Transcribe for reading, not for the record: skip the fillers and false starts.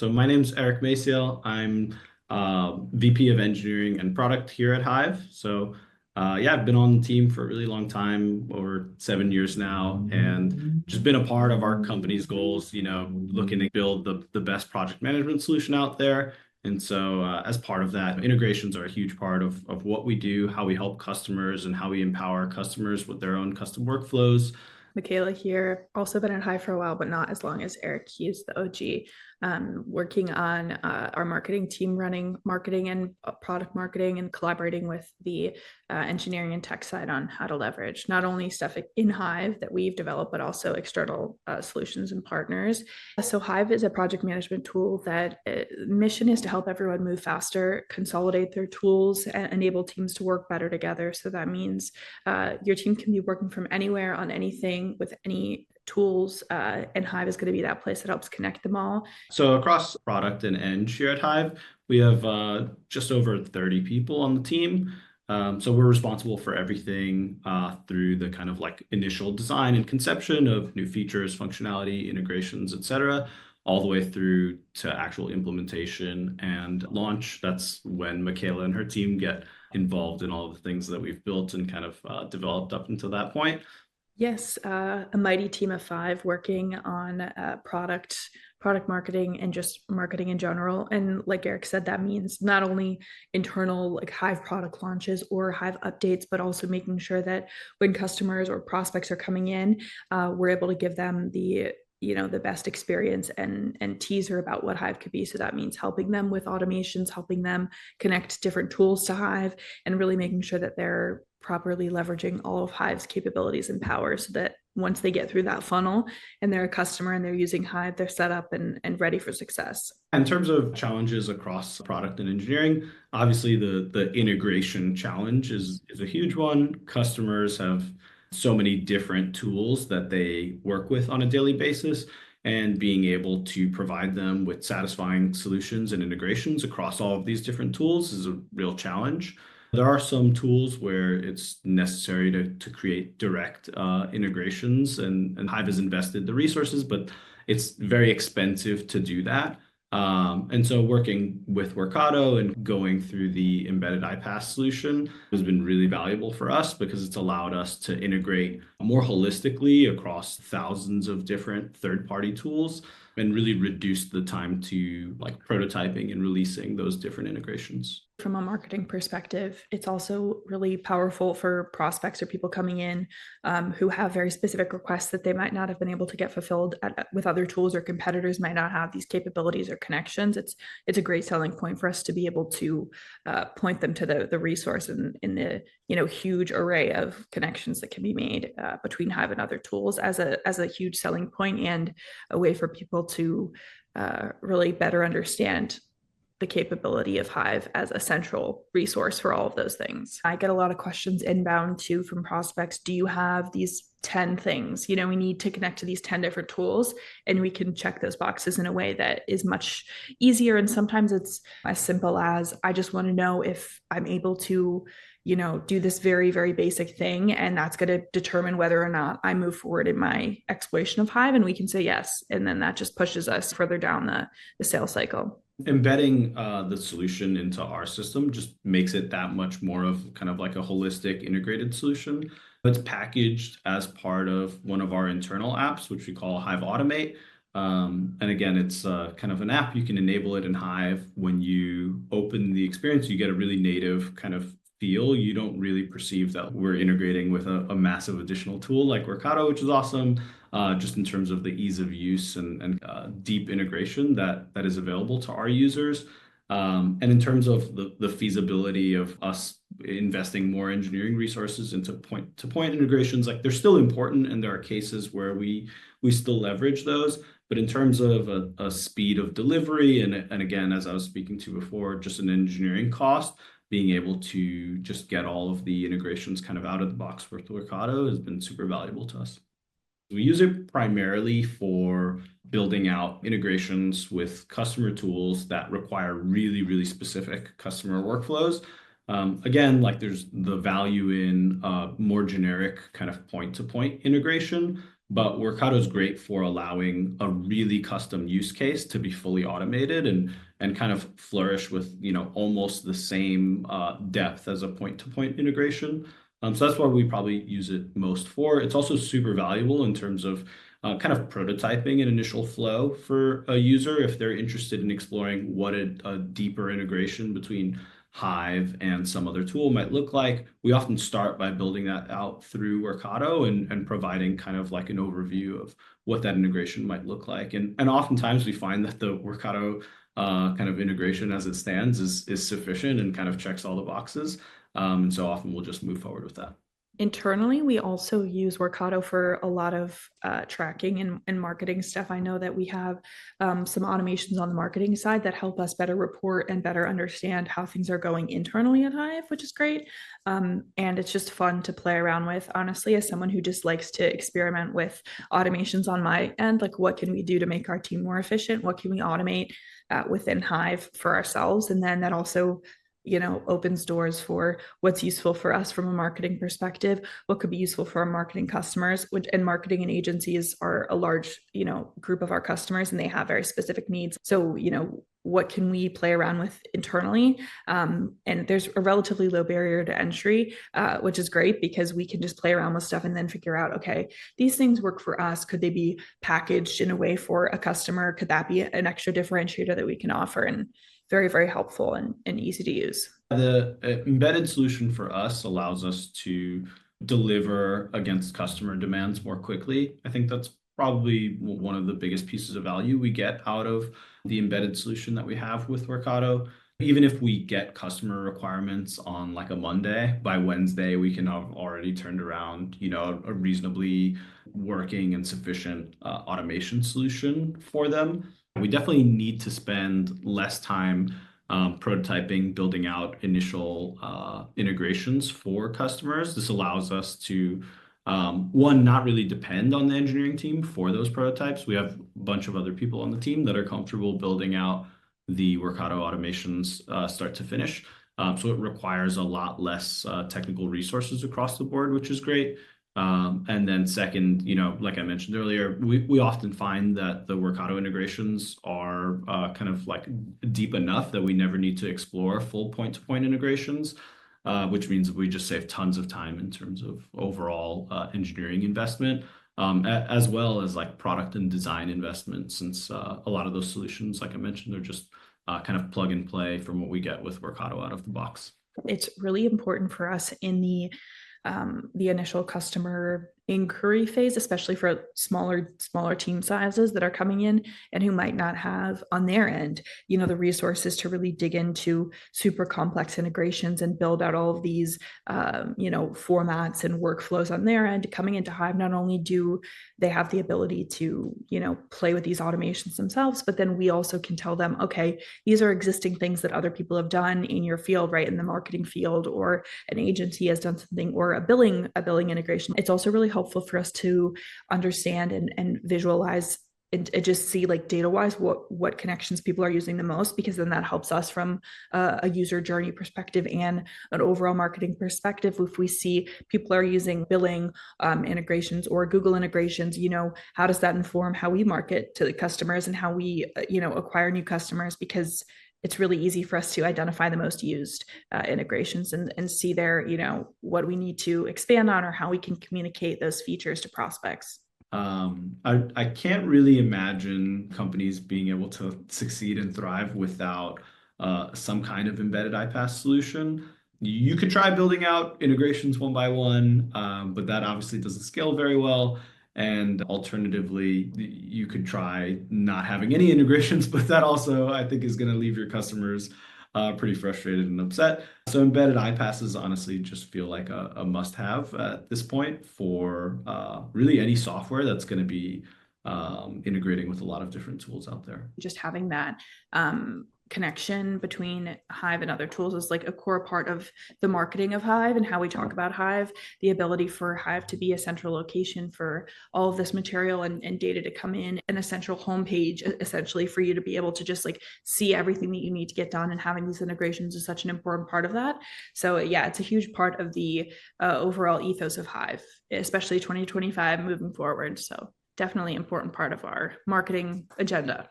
So my name's Eric Maciel. I'm VP of Engineering and Product here at Hive. Yeah, I've been on the team for a really long time, over 7 years now, and just been a part of our company's goals, looking to build the best project management solution out there. As part of that, integrations are a huge part of what we do, how we help customers, and how we empower customers with their own custom workflows. Michaela here, also been at Hive for a while, but not as long as Eric. He's the OG, working on our marketing team, running marketing and product marketing, and collaborating with the engineering and tech side on how to leverage not only stuff in Hive that we've developed, but also external solutions and partners. So Hive is a project management tool that mission is to help everyone move faster, consolidate their tools, and enable teams to work better together. So that means your team can be working from anywhere on anything with any tools, and Hive is going to be that place that helps connect them all. So across product and eng here at Hive, we have just over 30 people on the team. So we're responsible for everything through the kind of like initial design and conception of new features, functionality, integrations, etc., all the way through to actual implementation and launch. That's when Michaela and her team get involved in all of the things that we've built and kind of developed up until that point. Yes, a mighty team of 5 working on product marketing and just marketing in general. And like Eric said, that means not only internal like Hive product launches or Hive updates, but also making sure that when customers or prospects are coming in, we're able to give them the best experience and teaser about what Hive could be. So that means helping them with automations, helping them connect different tools to Hive, and really making sure that they're properly leveraging all of Hive's capabilities and power, so that once they get through that funnel and they're a customer and they're using Hive, they're set up and ready for success. In terms of challenges across product and engineering, obviously the integration challenge is a huge one. Customers have so many different tools that they work with on a daily basis, and being able to provide them with satisfying solutions and integrations across all of these different tools is a real challenge. There are some tools where it's necessary to create direct integrations, and Hive has invested the resources, but it's very expensive to do that. Working with Workato and going through the embedded iPaaS solution has been really valuable for us, because it's allowed us to integrate more holistically across thousands of different third-party tools and really reduce the time to like prototyping and releasing those different integrations. From a marketing perspective, it's also really powerful for prospects or people coming in who have very specific requests that they might not have been able to get fulfilled with other tools, or competitors might not have these capabilities or connections. It's a great selling point for us to be able to point them to the resource in the huge array of connections that can be made between Hive and other tools, as a huge selling point, and a way for people to really better understand the capability of Hive as a central resource for all of those things. I get a lot of questions inbound too from prospects. Do you have these 10 things? We need to connect to these 10 different tools, and we can check those boxes in a way that is much easier. And sometimes it's as simple as, I just want to know if I'm able to do this very, very basic thing, and that's going to determine whether or not I move forward in my exploration of Hive. And we can say yes. And then that just pushes us further down the sales cycle. Embedding the solution into our system just makes it that much more of kind of like a holistic integrated solution. It's packaged as part of one of our internal apps, which we call Hive Automate. And again, it's kind of an app. You can enable it in Hive. When you open the experience, you get a really native kind of feel. You don't really perceive that we're integrating with a massive additional tool like Workato, which is awesome, just in terms of the ease of use and deep integration that is available to our users. And in terms of the feasibility of us investing more engineering resources into point-to-point integrations, like they're still important, and there are cases where we still leverage those. But in terms of a speed of delivery, and again, as I was speaking to before, just an engineering cost, being able to just get all of the integrations kind of out of the box with Workato has been super valuable to us. We use it primarily for building out integrations with customer tools that require really, really specific customer workflows. Again, like there's the value in more generic kind of point-to-point integration, but Workato is great for allowing a really custom use case to be fully automated and kind of flourish with, almost the same depth as a point-to-point integration. So that's what we probably use it most for. It's also super valuable in terms of kind of prototyping an initial flow for a user if they're interested in exploring what a deeper integration between Hive and some other tool might look like. We often start by building that out through Workato and providing kind of like an overview of what that integration might look like. And oftentimes we find that the Workato kind of integration as it stands is sufficient and kind of checks all the boxes. And so often we'll just move forward with that. Internally, we also use Workato for a lot of tracking and marketing stuff. I know that we have some automations on the marketing side that help us better report and better understand how things are going internally at Hive, which is great. And it's just fun to play around with. Honestly, as someone who just likes to experiment with automations on my end, like what can we do to make our team more efficient? What can we automate within Hive for ourselves? And then that also opens doors for what's useful for us from a marketing perspective, what could be useful for our marketing customers, which and marketing and agencies are a large group of our customers and they have very specific needs. So what can we play around with internally, and there's a relatively low barrier to entry, which is great because we can just play around with stuff and then figure out, okay, these things work for us, could they be packaged in a way for a customer, could that be an extra differentiator that we can offer, and very, very helpful and easy to use. The embedded solution for us allows us to deliver against customer demands more quickly. I think that's probably one of the biggest pieces of value we get out of the embedded solution that we have with Workato. Even if we get customer requirements on like a Monday, by Wednesday, we can have already turned around, a reasonably working and sufficient automation solution for them. We definitely need to spend less time prototyping, building out initial integrations for customers. This allows us to, one, not really depend on the engineering team for those prototypes. We have a bunch of other people on the team that are comfortable building out the Workato automations start to finish. So it requires a lot less technical resources across the board, which is great. And then second, like I mentioned earlier, we often find that the Workato integrations are kind of like deep enough that we never need to explore full point-to-point integrations, which means we just save tons of time in terms of overall engineering investment, as well as like product and design investment, since a lot of those solutions, like I mentioned, are just kind of plug and play from what we get with Workato out of the box. It's really important for us in the initial customer inquiry phase, especially for smaller team sizes that are coming in and who might not have on their end, the resources to really dig into super complex integrations and build out all of these, formats and workflows on their end. Coming into Hive, not only do they have the ability to, play with these automations themselves, but then we also can tell them, okay, these are existing things that other people have done in your field, right? In the marketing field, or an agency has done something, or a billing integration. It's also really helpful for us to understand and visualize and just see, like, data wise, what connections people are using the most, because then that helps us from a user journey perspective and an overall marketing perspective. If we see people are using billing integrations or Google integrations, how does that inform how we market to the customers and how we acquire new customers, because it's really easy for us to identify the most used integrations and see there, what we need to expand on or how we can communicate those features to prospects. I can't really imagine companies being able to succeed and thrive without some kind of embedded iPaaS solution. You could try building out integrations one by one, but that obviously doesn't scale very well. And alternatively, you could try not having any integrations, but that also, I think, is going to leave your customers pretty frustrated and upset. So embedded iPasses honestly just feel like a must-have at this point for really any software that's going to be integrating with a lot of different tools out there. Just having that connection between Hive and other tools is like a core part of the marketing of Hive and how we talk about Hive. The ability for Hive to be a central location for all of this material and data to come in, and a central homepage essentially for you to be able to just like see everything that you need to get done, and having these integrations is such an important part of that. So yeah, it's a huge part of the overall ethos of Hive, especially 2025 moving forward. So definitely important part of our marketing agenda.